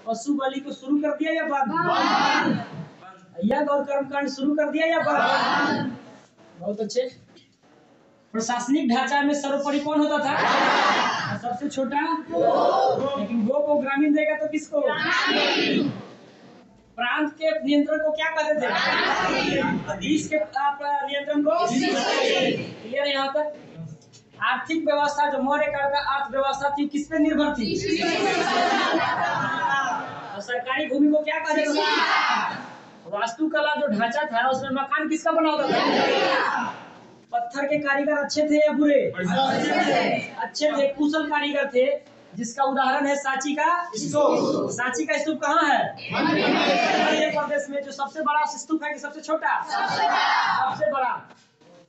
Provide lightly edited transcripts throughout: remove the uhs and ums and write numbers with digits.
पशु बलि को शुरू कर दिया या बंद? यज्ञ और कर्मकांड शुरू कर दिया या बंद? बहुत अच्छे। प्रशासनिक ढांचा में सर्वोपरि कौन होता था? सबसे छोटा। लेकिन गो को ग्रामीण देगा तो किसको? प्रांत के नियंत्रण को क्या कहते थे? देश के नियंत्रण को। क्लियर है यहाँ तक? आर्थिक व्यवस्था जो मौर्य काल का अर्थव्यवस्था थी किस पे निर्भर थी? और सरकारी भूमि को क्या कहते थे? वास्तुकला जो ढांचा था उसमें मकान किसका बना होता था? पत्थर के कारीगर अच्छे थे या बुरे? अच्छे थे, कुशल कारीगर थे, जिसका उदाहरण है सांची का स्तूप। सांची का स्तूप कहाँ है? मध्य प्रदेश में। जो सबसे बड़ा स्तूप है कि सबसे छोटा? सबसे बड़ा।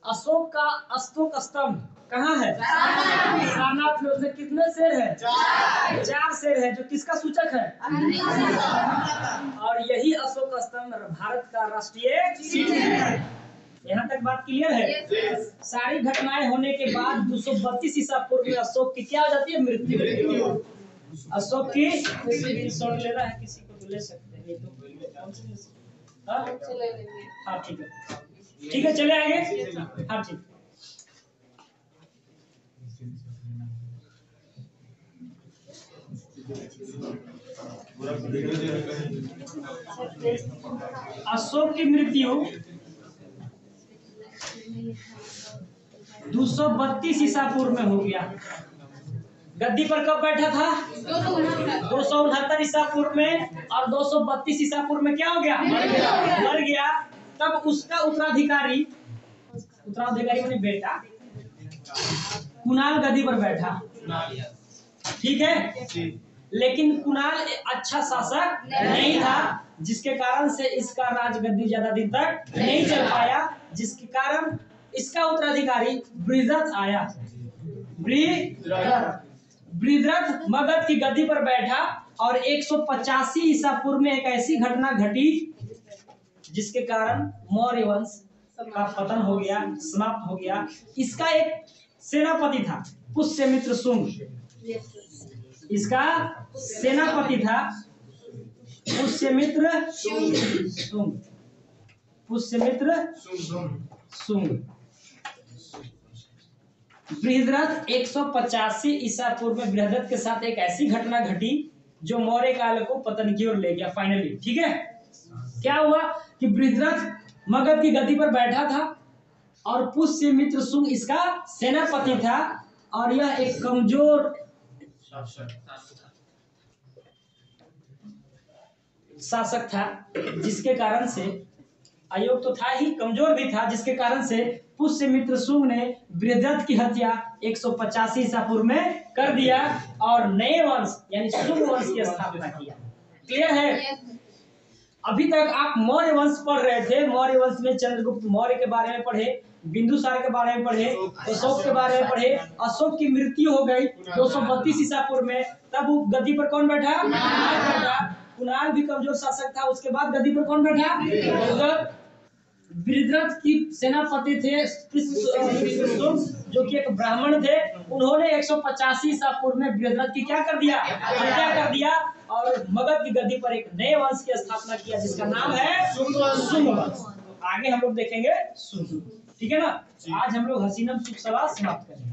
अशोक का अशोक स्तंभ कहाँ है? सारनाथ में। उसमें कितने शेर हैं? 4 शेर है, जो किसका सूचक है? और यही अशोक स्तंभ भारत का राष्ट्रीय चिन्ह है। यहाँ तक बात क्लियर है? सारी घटनाएं होने के बाद 232 ईसा पूर्व में अशोक की क्या हो जाती है? मृत्यु। अशोक की शॉट लेना है किसी को तो ले सकते हैं। हाँ ठीक है, ठीक है, चले आगे। हाँ ठीक। अशोक की मृत्यु 232 ईसा पूर्व में हो गया। गद्दी पर कब बैठा था? 269 ईसा पूर्व में। और 232 ईसा पूर्व में क्या हो गया? मर गया। तब उसका उत्तराधिकारी मैंने बेटा कुणाल गद्दी पर बैठा। ठीक है, लेकिन कुणाल अच्छा शासक नहीं था, जिसके कारण से इसका राजगद्दी ज्यादा दिन तक नहीं चल पाया, जिसके कारण इसका उत्तराधिकारी बृहद्रथ आया। बृहद्रथ मगध की गद्दी पर बैठा और 185 ईसा पूर्व में एक ऐसी घटना घटी जिसके कारण मौर्य वंश का पतन हो गया, समाप्त हो गया। इसका एक सेनापति था पुष्यमित्र शुंग। इसका सेनापति था पुष्यमित्र शुंग। पुष्यमित्र शुंग। बृहद्रथ 185 ईसा पूर्व में बृहद्रथ के साथ एक ऐसी घटना घटी जो मौर्य काल को पतन की ओर ले गया फाइनली। ठीक है, क्या हुआ कि बृहद्रथ मगध की गद्दी पर बैठा था और पुष्यमित्र शुंग इसका सेनापति था, और यह एक कमजोर शासक था, जिसके कारण से अयोग तो था ही, कमजोर भी था, जिसके कारण से पुष्यमित्र शुंग ने बृहद्रथ की हत्या 185 ईसा पूर्व में कर दिया और नए वंश यानी शुंग वंश की स्थापना किया। क्लियर है? अभी तक आप मौर्य वंश पढ़ रहे थे। मौर्य वंश में चंद्रगुप्त मौर्य के बारे में पढ़े, बिंदुसार के बारे में पढ़े, अशोक के बारे में पढ़े। अशोक की मृत्यु हो गई 232 ईसा पूर्व में। तब वो गद्दी पर कौन बैठा? कुणाल भी कमजोर शासक था। उसके बाद गद्दी पर कौन बैठा? बृहद्रथ की सेनापति थे जो कि एक ब्राह्मण थे। उन्होंने 185 ईसा पूर्व में बृहद्रथ की क्या कर दिया? हत्या कर दिया और मगध की गद्दी पर एक नए वंश की स्थापना किया जिसका नाम है शुंग वंश। आगे हम लोग देखेंगे शुंग। ठीक है ना? आज हम लोग हसीनम सुख सवा समाप्त करेंगे।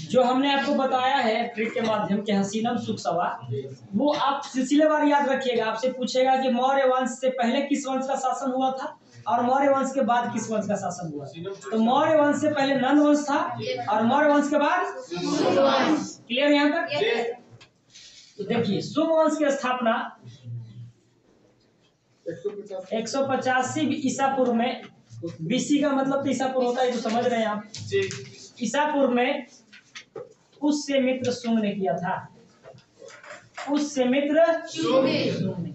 जो हमने आपको बताया है ट्रिक के माध्यम के हसीनम सुख सवा, वो आप सिलसिलेवार याद रखिएगा। आपसे पूछेगा कि मौर्य वंश से पहले किस वंश का शासन हुआ था और मौर्य वंश के बाद किस वंश का शासन हुआ। तो मौर्य वंश से पहले नंद वंश था और मौर्य वंश के बाद शुंग वंश। क्लियर यहाँ तक? तो देखिए, शुंग वंश की स्थापना 185 ईसा पूर्व में, बीसी का मतलब तो ईसा पूर्व होता है, तो समझ रहे हैं आप। ईसा पूर्व में पुष्यमित्र शुंग ने किया था। पुष्यमित्र शुंग ने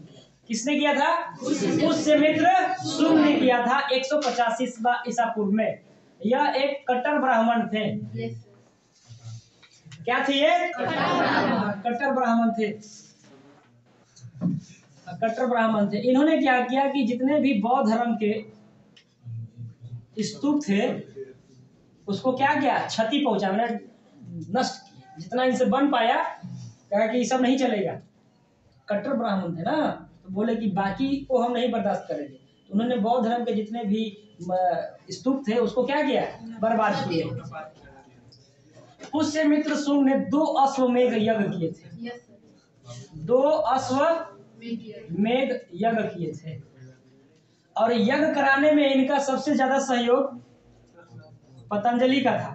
किसने किया था? पुष्यमित्र शुंग ने किया था 185 ईसा पूर्व में। यह एक कट्टर ब्राह्मण थे। क्या थे ये? कट्टर ब्राह्मण थे। कट्टर ब्राह्मण थे। इन्होंने क्या किया कि जितने भी बौद्ध धर्म के स्तूप थे उसको क्या किया, क्षति पहुंचा, मैंने नष्ट किया जितना इनसे बन पाया। कहा कि ये सब नहीं चलेगा। कट्टर ब्राह्मण थे ना, तो बोले कि बाकी को हम नहीं बर्दाश्त करेंगे। तो उन्होंने बौद्ध धर्म के जितने भी स्तूप थे उसको क्या किया, बर्बाद किए। पुष्यमित्र शुंग ने 2 अश्वमेध यज्ञ किए थे। 2 अश्वमेध यज्ञ किए थे और यज्ञ कराने में इनका सबसे ज्यादा सहयोग पतंजलि का था।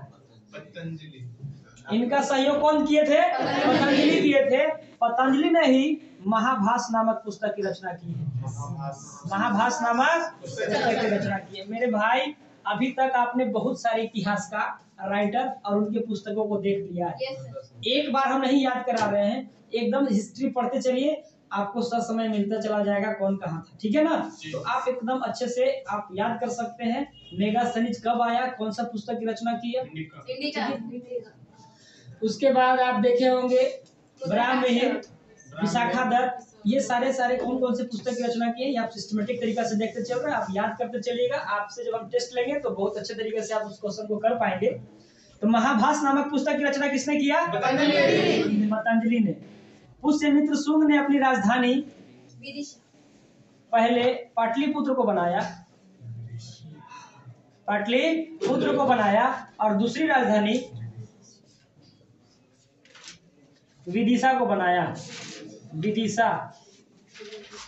इनका सहयोग कौन किए थे? पतंजलि किए थे। पतंजलि ने ही महाभाष्य नामक पुस्तक की रचना की है। महाभाष्य नामक पुस्तक की रचना की है। मेरे भाई, अभी तक आपने बहुत सारे इतिहास का राइटर और उनके पुस्तकों को देख लिया है। एक बार हम नहीं याद करा रहे हैं, एकदम हिस्ट्री पढ़ते चलिए, आपको सब समय मिलता चला जाएगा कौन कहाँ था। ठीक है ना? तो आप एकदम अच्छे से आप याद कर सकते हैं मेगास्थनीज कब आया, कौन सा पुस्तक की रचना की है। उसके बाद आप देखे होंगे ब्राह्मण, विशाखादत्त, ये सारे कौन से पुस्तक की रचना की है, ये आप सिस्टमेटिक तरीका से देखते चल रहे हैं। आप याद करते चलिएगा। आपसे जब हम टेस्ट लेंगे तो बहुत अच्छे तरीके से आप उस क्वेश्चन को कर पाएंगे। तो महाभाष्य नामक पुस्तक की रचना किसने किया? पतंजलि ने। पुष्यमित्र शुंग ने अपनी राजधानी पहले पाटलिपुत्र को बनाया, पाटलिपुत्र को बनाया और दूसरी राजधानी विदिशा को बनाया। विदिशा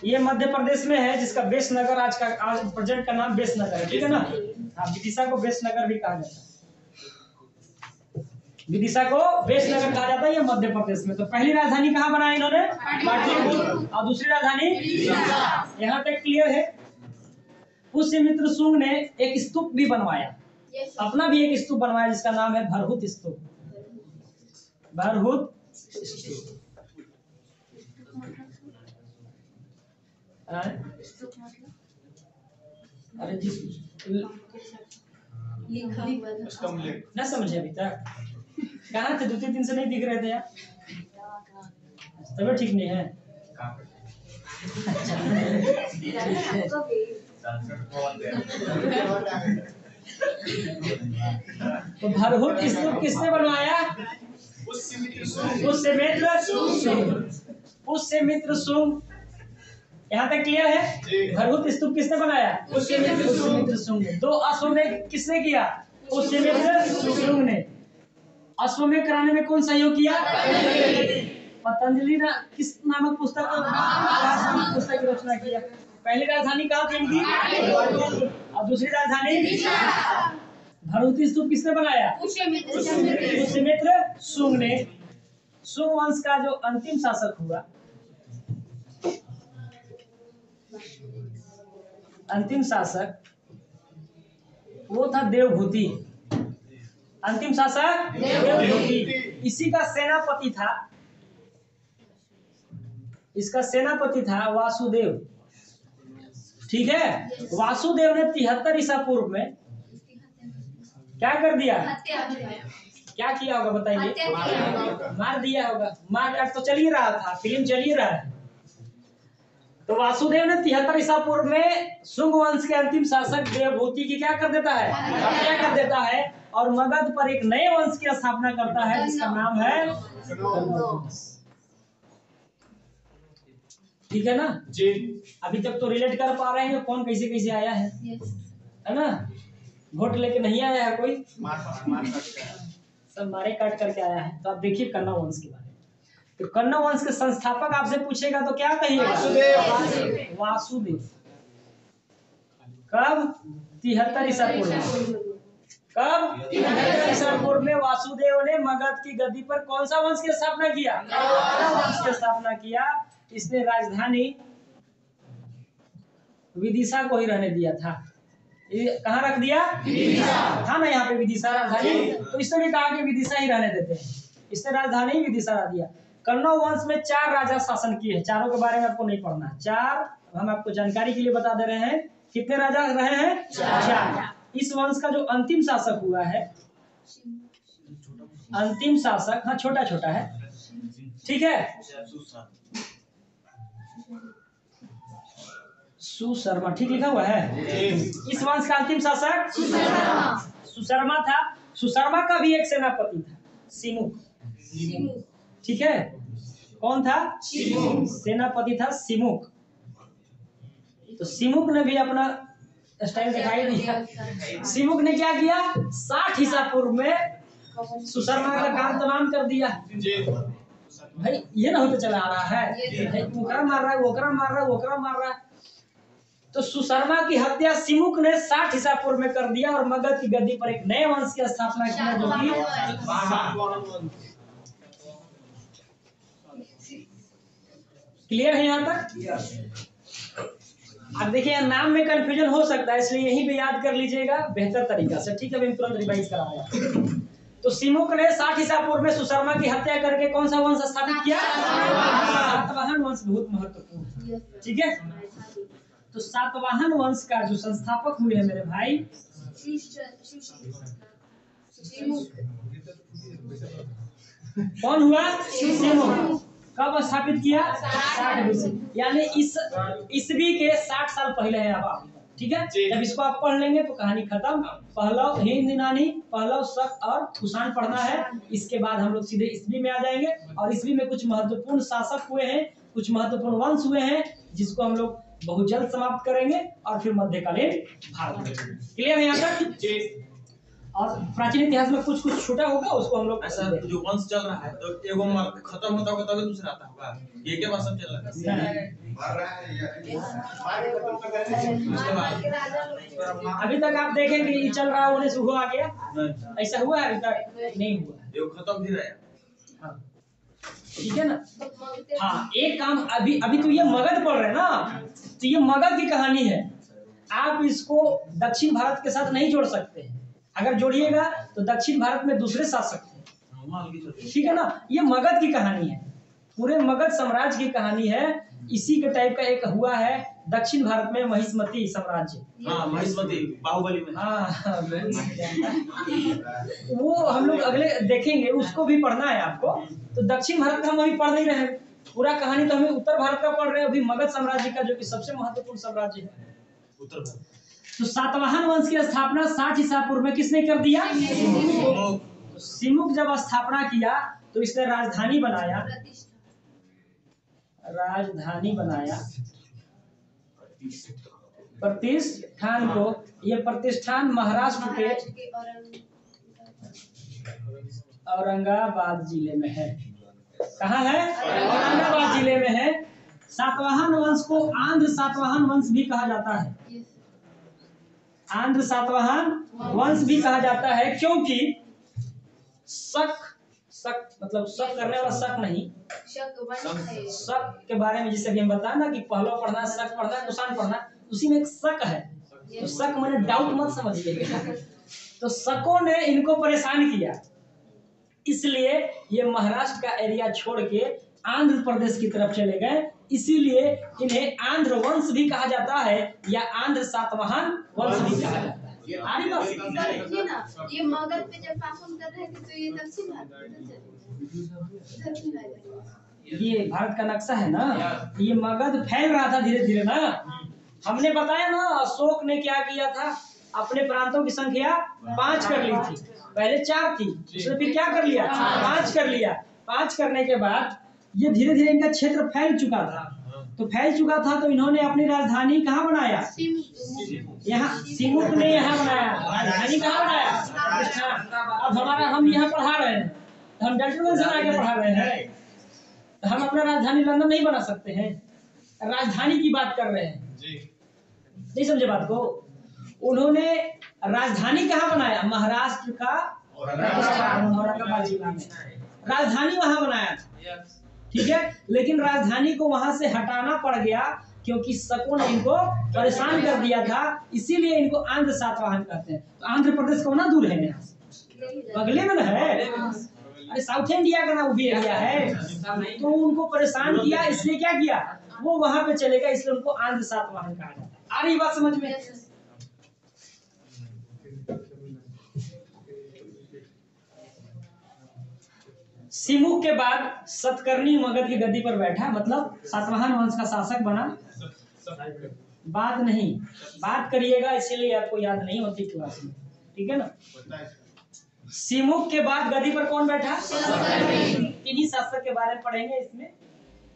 ये मध्य प्रदेश में है, जिसका बेस नगर आज प्रेजेंट का नाम बेस नगर है। ठीक है ना? हाँ, विदिशा को बेस नगर भी कहा जाता है। विदिशा को बेस नगर कहा जाता है, ये मध्य प्रदेश में। तो पहली राजधानी कहाँ बनाई इन्होंने? पाटलिपुत्र। और दूसरी राजधानी यहाँ तक क्लियर है। पुष्यमित्र शुंग ने एक स्तूप भी बनवाया, अपना भी एक स्तूप बनवाया जिसका नाम है भरहुत स्तूप। भरहुत अरे जी ना समझे अभी तक? कहाँ थे? 2-3 दिन से नहीं दिख रहे थे यार। तबियत ठीक नहीं है? तो भरहुत स्तूप किसने बनवाया? पुष्यमित्र शुंग। यहाँ तक क्लियर है? भरहुत स्तूप किसने बनाया? पुष्यमित्र शुंग ने। 2 अश्वमेध किसने किया? पुष्यमित्र शुंग ने। अश्वमेध कराने में कौन सहयोग किया? पतंजलि ने किस नामक पुस्तक की रचना किया। पहली राजधानी कहाँ थी इनकी? और दूसरी राजधानी। भरहुत स्तूप किसने बनाया? पुष्यमित्र शुंग ने। शुंग वंश का जो अंतिम शासक हुआ, अंतिम शासक वो था देवभूति। अंतिम शासक देवभूति। इसी का सेनापति था, इसका सेनापति था वासुदेव। ठीक है? वासुदेव ने 73 ईसा पूर्व में क्या कर दिया? क्या किया होगा बताइए? मार दिया होगा। मार काट तो चल ही रहा था, फिल्म चल ही रहा है। तो वासुदेव ने 73 ईसा पूर्व में शुंग वंश के अंतिम शासक देवभूति की क्या कर देता है? हत्या कर देता है और मगध पर एक नए वंश की स्थापना करता है जिसका नाम है कण्व। ठीक है ना जी? अभी तक तो रिलेट कर पा रहे हैं कौन कैसे कैसे आया है ना? वोट लेके नहीं आया है कोई, सब मारे काट करके आया है। तो आप देखिए कण्व वंश के बारे में। तो कण्व वंश के संस्थापक आपसे पूछेगा तो क्या कहिएगा? वासुदेव। कब? 73 ईसा पूर्व में। कब? 73 ईसा पूर्व में वासुदेव ने मगध की गद्दी पर कौन सा वंश की स्थापना किया? कण्व वंश की स्थापना किया। इसने राजधानी विदिशा को ही रहने दिया था। कहाँ रख दिया? था ना यहाँ पे विदिशा राजधानी, तो इसने भी कहा कि विदिशा ही रहने देते हैं। इसने राजधानी विदिशा रख दिया। कण्व वंश में 4 राजा शासन किए हैं। चारों के बारे में आपको नहीं पढ़ना। 4 हम आपको जानकारी के लिए बता दे रहे हैं। कितने राजा रहे हैं? 4। इस वंश का जो अंतिम शासक हुआ है, अंतिम शासक, हाँ छोटा छोटा है, ठीक है, सुशर्मा, ठीक लिखा हुआ है। इस वंश का अंतिम शासक सुशर्मा था। सुशर्मा का भी एक सेनापति था, सिमुक, ठीक है। कौन था? सेनापति था सिमुक। तो सिमुक ने भी अपना स्टाइल दिखाई दिया। सिमुक ने क्या किया? 60 ईसा पूर्व में सुशर्मा का काम तमाम कर दिया। भाई ये ना होते चला आ रहा है, ओकरा मार रहा है, ओकरा मार रहा है, ओकरा मार रहा है। तो सुशर्मा की हत्या सिमुक ने 60 ईसा पूर्व में कर दिया और मगध की गद्दी पर एक नए वंश की स्थापना की, जो कि क्लियर है यहाँ तक? अब देखिए नाम में कंफ्यूजन हो सकता है, इसलिए यहीं पे याद कर लीजिएगा बेहतर तरीका से, ठीक है। अभी तुरंत रिवाइज करा रहे हैं। तो सिमुक ने 60 ईसा पूर्व में सुशर्मा की हत्या करके कौन सा वंश स्थापित किया? सातवाहन वंश। बहुत महत्वपूर्ण, ठीक है। तो सातवाहन वंश का जो संस्थापक हुए हैं मेरे भाई, कौन हुआ? सिमुक। कब स्थापित किया? 60 BC, यानी इस ईस्वी के 60 साल पहले है अब, ठीक है। जब इसको आप पढ़ लेंगे तो कहानी खत्म। पहलव, हिंद यूनानी, पहलव, शक और कुषाण पढ़ना है। इसके बाद हम लोग सीधे ईस्वी में आ जाएंगे और ईस्वी में कुछ महत्वपूर्ण शासक हुए हैं, कुछ महत्वपूर्ण वंश हुए हैं, जिसको हम लोग बहुत जल्द समाप्त करेंगे और फिर मध्यकालीन भारत। क्लियर है यहाँ तक? और प्राचीन इतिहास में कुछ कुछ छूटा होगा, उसको हम लोग ऐसा जो वंश चल रहा है तो एगो खत्म होता होगा तभी दूसरा आता होगा, ये क्या बात सब चल रहा है? अभी तक आप देखेंगे ये चल रहा है, उन्हें से हुआ आ गया, ऐसा हुआ है? अभी तक नहीं हुआ, ये खत्म भी रहा। हाँ ठीक है ना। हाँ एक काम, अभी अभी तो ये मगध पढ़ रहे हैं ना, तो ये मगध की कहानी है। आप इसको दक्षिण भारत के साथ नहीं जोड़ सकते। अगर जोड़िएगा तो दक्षिण भारत में दूसरे शासक थे, ठीक है ना। ये मगध की कहानी है, पूरे मगध साम्राज्य की कहानी है। इसी के टाइप का एक हुआ है दक्षिण भारत में, महिष्मती साम्राज्य। हाँ महिष्मती, बाहुबली में। हाँ वो हम लोग अगले देखेंगे, उसको भी पढ़ना है आपको। तो दक्षिण भारत का हम अभी पढ़ नहीं रहे हैं, पूरा कहानी तो हमें उत्तर भारत का पढ़ रहे हैं अभी, मगध साम्राज्य का, जो कि सबसे महत्वपूर्ण साम्राज्य है उत्तर भारत। तो सातवाहन वंश की स्थापना 60 ईसा पूर्व में किसने कर दिया? तो सिमुक जब स्थापना किया तो इसने राजधानी बनाया, राजधानी बनाया प्रतिष्ठान को। ये प्रतिष्ठान महाराष्ट्र के औरंगाबाद जिले में है। कहाँ है? औरंगाबाद जिले में है। सातवाहन वंश को आंध्र सातवाहन वंश भी कहा जाता है, आंध्र सातवाहन वंश भी कहा जाता है, क्योंकि शक, शक मतलब शक करने वाला शक नहीं, शक के बारे में जिसे हम बताया ना कि पहलव पढ़ना, शक पढ़ना, कुषाण पढ़ना, उसी में एक शक है। तो शक मैंने डाउट मत समझिएगा। तो शकों ने इनको परेशान किया, इसलिए ये महाराष्ट्र का एरिया छोड़ के आंध्र प्रदेश की तरफ चले गए। इसीलिए इन्हें आंध्र वंश भी कहा जाता है या आंध्र सातवाहन वंश भी कहा जाता है। ये मगध पे जब शासन कर रहे थे तो ये दक्षिण भारत, ये भारत का नक्शा है ना, ये मगध फैल रहा था धीरे धीरे ना। हमने बताया ना अशोक ने क्या किया था, अपने प्रांतों की संख्या 5 कर ली थी, पहले 4 थी, उसने फिर क्या कर लिया? 5 कर लिया। 5 करने के बाद ये धीरे धीरे इनका क्षेत्र फैल चुका था। तो फैल चुका था तो इन्होंने अपनी राजधानी कहाँ बनाया? यहाँ सिमुक ने यहाँ बनाया। राजधानी कहाँ बनाया? अब हम यहाँ पढ़ा रहे हैं, हम डॉक्टर से आगे पढ़ा रहे हैं, तो हम अपना राजधानी लंदन नहीं बना सकते हैं। राजधानी की बात कर रहे हैं, नहीं समझे बात को? उन्होंने राजधानी कहाँ बनाया? महाराष्ट्र का औरंगाबाद जिला में राजधानी वहां बनाया था, ठीक है। लेकिन राजधानी को वहां से हटाना पड़ गया क्योंकि शकों ने इनको परेशान कर दिया था, इसीलिए इनको आंध्र सातवाहन कहते हैं। तो आंध्र प्रदेश कौन दूर है यहाँ से, बगले में है, अरे साउथ इंडिया का ना वो भी एरिया है। तो उनको परेशान किया, इसलिए क्या किया, वो वहां पे चलेगा, इसलिए उनको आंध्र सातवाहन कहा जाता है। आ रही बात समझ में? सिमुक के बाद सतकर्णी मगध की गद्दी पर बैठा, मतलब सातवाहन वंश का शासक बना। बात नहीं, बात करिएगा इसीलिए आपको याद नहीं होती क्लास में, ठीक है ना। सिमुक के बाद गद्दी पर कौन बैठा? इन्हीं शासक के बारे में पढ़ेंगे इसमें,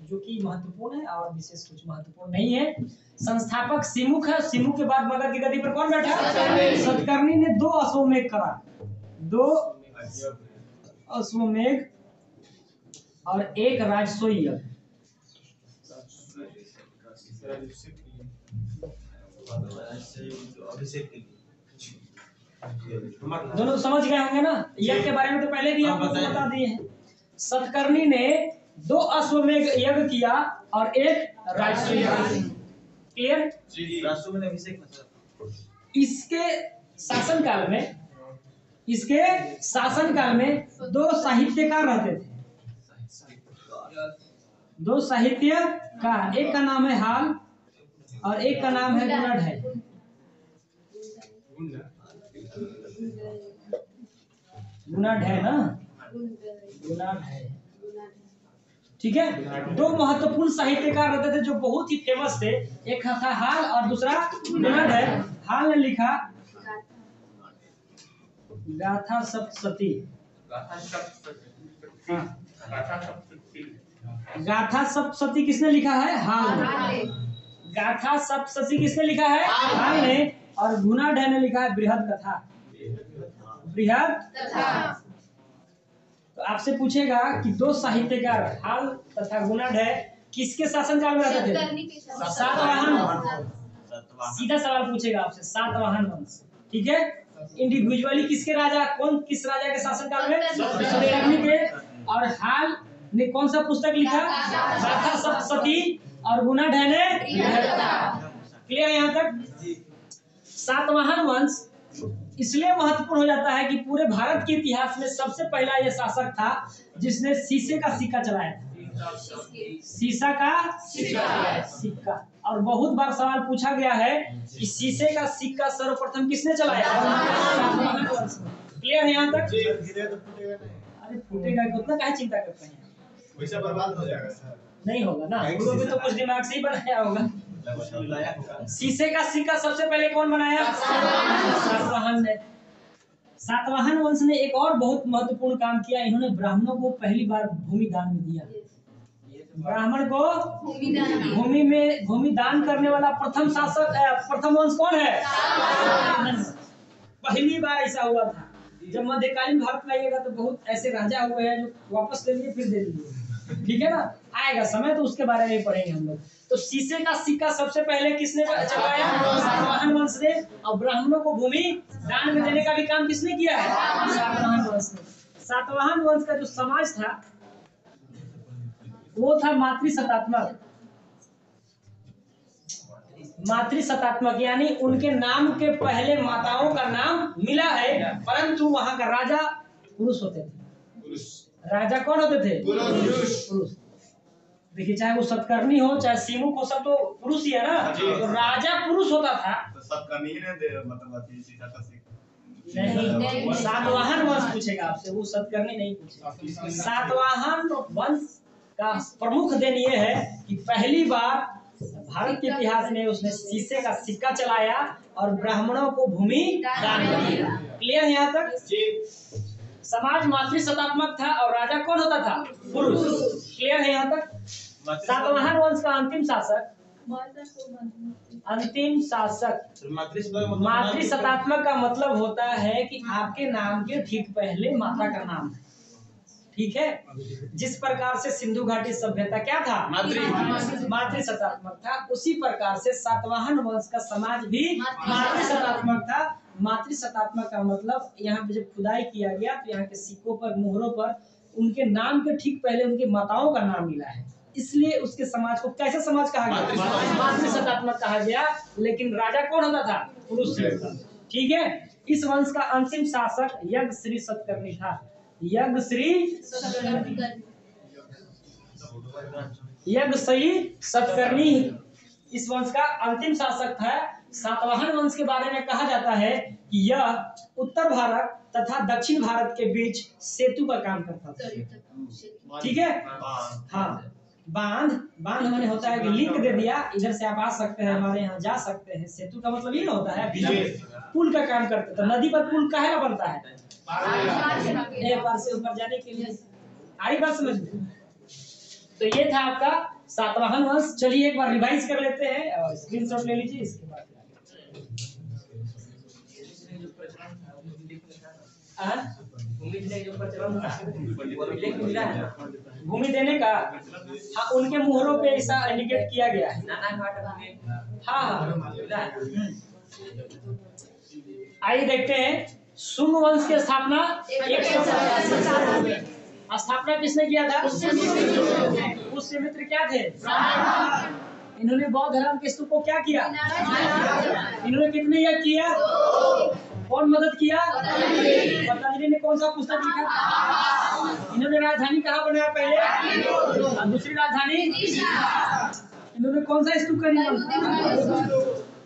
जो कि महत्वपूर्ण है और विशेष कुछ महत्वपूर्ण नहीं है। संस्थापक सिमुक है। सिमुक के बाद मगध की गद्दी पर कौन बैठा? सतकर्णी ने 2 अश्वमेध करा, 2 अश्वमेध और 1 राजसूय यज्ञ। दोनों समझ गए होंगे ना। यज्ञ के बारे में तो पहले भी आपको बता दिए हैं। सतकर्णी ने 2 अश्वमेध यज्ञ किया और 1 राजसूय यज्ञ। क्लियर? राजसूय अभिषेक मतलब इसके शासनकाल में 2 साहित्यकार रहते थे। 2 साहित्यकार, एक का नाम है हाल और एक का नाम है गुणड है। गुणड है ना, गुणड है, ठीक है। 2 महत्वपूर्ण साहित्यकार रहते थे जो बहुत ही फेमस थे। एक था हाल और दूसरा गुणड है। हाल ने लिखा गाथा सप्तशती। गाथा सप्तशती किसने लिखा है? हाल ने। गाथा सप्तशती किसने लिखा है? हाल ने। और गुणड ने लिखा है बृहद कथा। बृहद कथा। तो आपसे पूछेगा कि 2 साहित्यकार हाल तथा गुणड है किसके शासनकाल में रहते थे? सातवाहन। सीधा सवाल पूछेगा आपसे, सातवाहन वंश, ठीक है। इंडिविजुअली किसके राजा, किस राजा के शासनकाल में? सतकर्णी के। और हाल ने कौन सा पुस्तक लिखा? गाथा सप्तशती। और गुणड ने क्लियर यहाँ तक? सातवाहन वंश इसलिए महत्वपूर्ण हो जाता है कि पूरे भारत के इतिहास में सबसे पहला यह शासक था जिसने शीशे का सिक्का चलाया था। शीशा का सिक्का। और बहुत बार सवाल पूछा गया है कि शीशे का सिक्का सर्वप्रथम किसने चलाया? क्लियर है यहाँ तक? अरे फूटेगा कि उतना काहे चिंता करते हैं? पैसा बर्बाद हो जाएगा सर। नहीं होगा ना, गुरु भी तो कुछ दिमाग से ही बनाया होगा। शीशे का सिक्का सबसे पहले कौन बनाया? सातवाहन ने। सातवाहन वंश ने एक और बहुत महत्वपूर्ण काम किया। इन्होंने ब्राह्मणों को पहली बार भूमि दान में दिया। ब्राह्मण को भूमि दान करने वाला प्रथम शासक, प्रथम वंश कौन है? पहली बार ऐसा हुआ था। जब मध्यकालीन भारत में आइएगा तो बहुत ऐसे राजा हुए हैं जो वापस ले लिए फिर दे दिए, ठीक है ना। आएगा समय तो उसके बारे में पढ़ेंगे हम लोग। तो शीशे का सिक्का सबसे पहले किसने चलाया? सातवाहन वंश ने। और ब्राह्मणों को भूमि दान में देने का भी काम किसने किया है? सातवाहन वंश ने। सातवाहन वंश का जो समाज था वो था मातृसत्तात्मक। मातृसत्तात्मक यानी उनके नाम के पहले माताओं का नाम मिला है, परंतु वहां का राजा पुरुष होते थे। राजा कौन होते थे? पुरुष। देखिए चाहे वो सतकर्णी हो चाहे सिमुक हो, सब तो पुरुष ही है ना। तो राजा पुरुष होता था। तो सतकर्णी ने मतलब नहीं, सातवाहन वंश पूछेगा आपसे, वो सतकर्णी नहीं पूछेगा। सातवाहन वंश का प्रमुख दिन ये है कि पहली बार भारत के इतिहास में उसने शीशे का सिक्का चलाया और ब्राह्मणों को भूमि दान दिया। क्लियर है यहाँ तक? समाज मातृसत्तात्मक था और राजा कौन होता था? पुरुष। क्लियर है यहाँ तक? सातवाहन वंश का अंतिम शासक, मातृसत्तात्मक का मतलब होता है कि आपके नाम के ठीक पहले माता का नाम है, ठीक है। जिस प्रकार से सिंधु घाटी सभ्यता क्या था? मातृसत्तात्मक था। उसी प्रकार से सातवाहन वंश का समाज भी मातृसत्तात्मक था। मातृसत्तात्मक का मतलब यहाँ पे जब खुदाई किया गया तो यहाँ के सिक्कों पर, मोहरों पर उनके नाम के ठीक पहले उनके माताओं का नाम मिला है, इसलिए उसके समाज को कैसा समाज कहा गया? मातृसत्तात्मक कहा गया। लेकिन राजा कौन होता था? पुरुष, ठीक है। इस वंश का अंतिम शासक यज्ञश्री सतकर्णी था। यज्ञश्री सतकर्णी इस वंश का अंतिम शासक था। सातवाहन वंश के बारे में कहा जाता है कि यह उत्तर भारत तथा दक्षिण भारत के बीच सेतु का काम करता था। ठीक है, हाँ। बांध, बांध माने होता है कि लिंक दे दिया, इधर से आप आ सकते हैं, हमारे यहाँ जा सकते हैं। सेतु का मतलब ये होता है पुल का काम करते। तो नदी पर पुल काहे बनता है? एक बार से ऊपर जाने के लिए। आई बात समझ में? तो ये था आपका सातवाहन वंश। चलिए एक बार रिवाइज कर लेते हैं और स्क्रीनशॉट ले लीजिए। इसके बाद भूमि देने का, हाँ, उनके मुहरों पे ऐसा इंडिकेट किया गया है। हाँ, आइए देखते हैं। शुंग वंश की स्थापना 185। स्थापना किसने किया था? पुष्यमित्र क्या थे? इन्होंने बौद्ध धर्म के स्तूप को क्या किया? इन्होंने कितने यज्ञ किया? कौन मदद किया? पतंजलि ने कौन सा पुस्तक लिखा? इन्होंने राजधानी कहाँ बनाया पहले? दूसरी राजधानी? इन्होंने कौन सा स्तूप का निर्माण?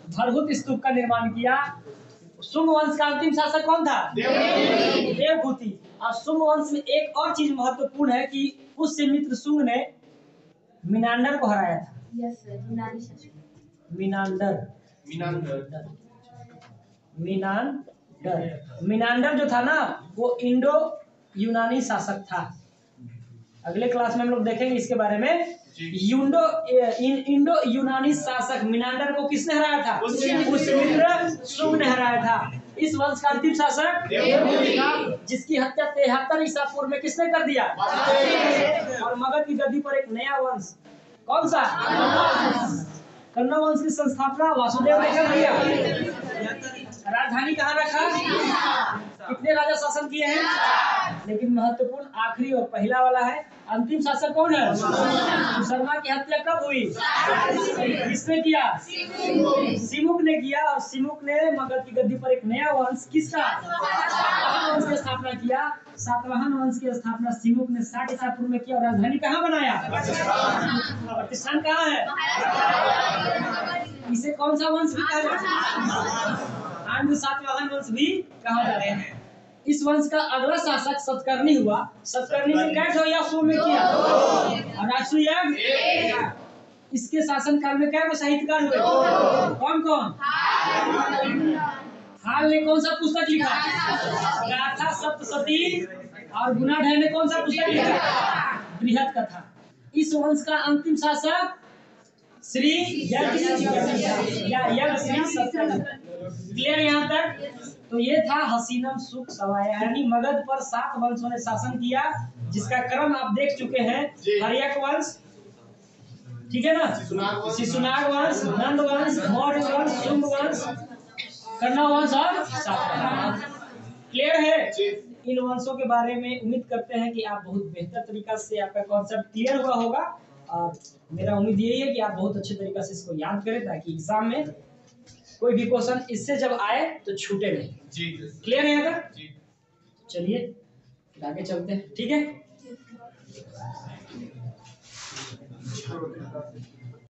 भरहुत स्तूप का निर्माण किया। शुंग वंश का अंतिम शासक कौन था? देवभूति। और शुंग वंश में एक और चीज महत्वपूर्ण है कि पुष्यमित्र शुंग ने मीनांडर को हराया था। मीनांडर जो था ना, वो इंडो यूनानी शासक था। अगले क्लास में हम लोग देखेंगे इसके बारे में। इंडो यूनानी शासक मीनांडर को किसने हराया था? पुष्यमित्र शुंग ने हराया था। इस वंश का अंतिम शासक जिसकी हत्या 73 ईसा पूर्व में किसने कर दिया? और मगध की गद्दी पर एक नया वंश, कौन सा? कन्नौ वंश की संस्थापना वासुदेव ने कर दिया। राजधानी कहाँ रखा? कितने राजा शासन किए हैं? लेकिन महत्वपूर्ण आखिरी और पहला वाला है, अंतिम शासक कौन है? शर्मा की हत्या कब हुई? किसने किया? सिमुक ने किया। और सिमुक ने मगध की गद्दी पर एक नया वंश, किसका? सातवाहन वंश की स्थापना किया। सातवाहन वंश की स्थापना सिमुक ने 60 ईसा पूर्व में किया। और राजधानी कहाँ बनाया? प्रतिष्ठान कहाँ है? इसे कौन सा वंश भी कहा जाता है? सातवाहन वंश भी कहा जाता है। इस वंश का अगला शासक सतकर्णी हुआ। सतकर्णी ने कैसे यज्ञ में किया? और राजसूय यज्ञ। इसके शासन काल में क्या साहित्यकार हुए? कौन कौन? हाल ने कौन सा पुस्तक लिखा? गाथा सप्तशती। और गुणाढ्य ने कौन सा पुस्तक लिखा? बृहद कथा। इस वंश का अंतिम शासक श्री यज्ञ श्री सतकर्णी। क्लियर यहाँ तक? तो ये था हसीनम सुख सवाया, यानी मगध पर 7 वंशों ने शासन किया, जिसका क्रम आप देख चुके हैं। हर्यक वंश, ठीक है ना, शिशुनाग वंश, नंद वंश, मौर्य वंश, शुंग वंश, कन्नौ वंश और सातवाहन वंश। क्लियर है? इन वंशों के बारे में उम्मीद करते हैं कि आप बहुत बेहतर तरीका से आपका कॉन्सेप्ट क्लियर हुआ होगा। और मेरा उम्मीद यही है कि आप बहुत अच्छे तरीके से इसको याद करें, ताकि एग्जाम में कोई भी क्वेश्चन इससे जब आए तो छूटे नहीं। जी। क्लियर है यहाँ तक? चलिए आगे चलते हैं, ठीक है।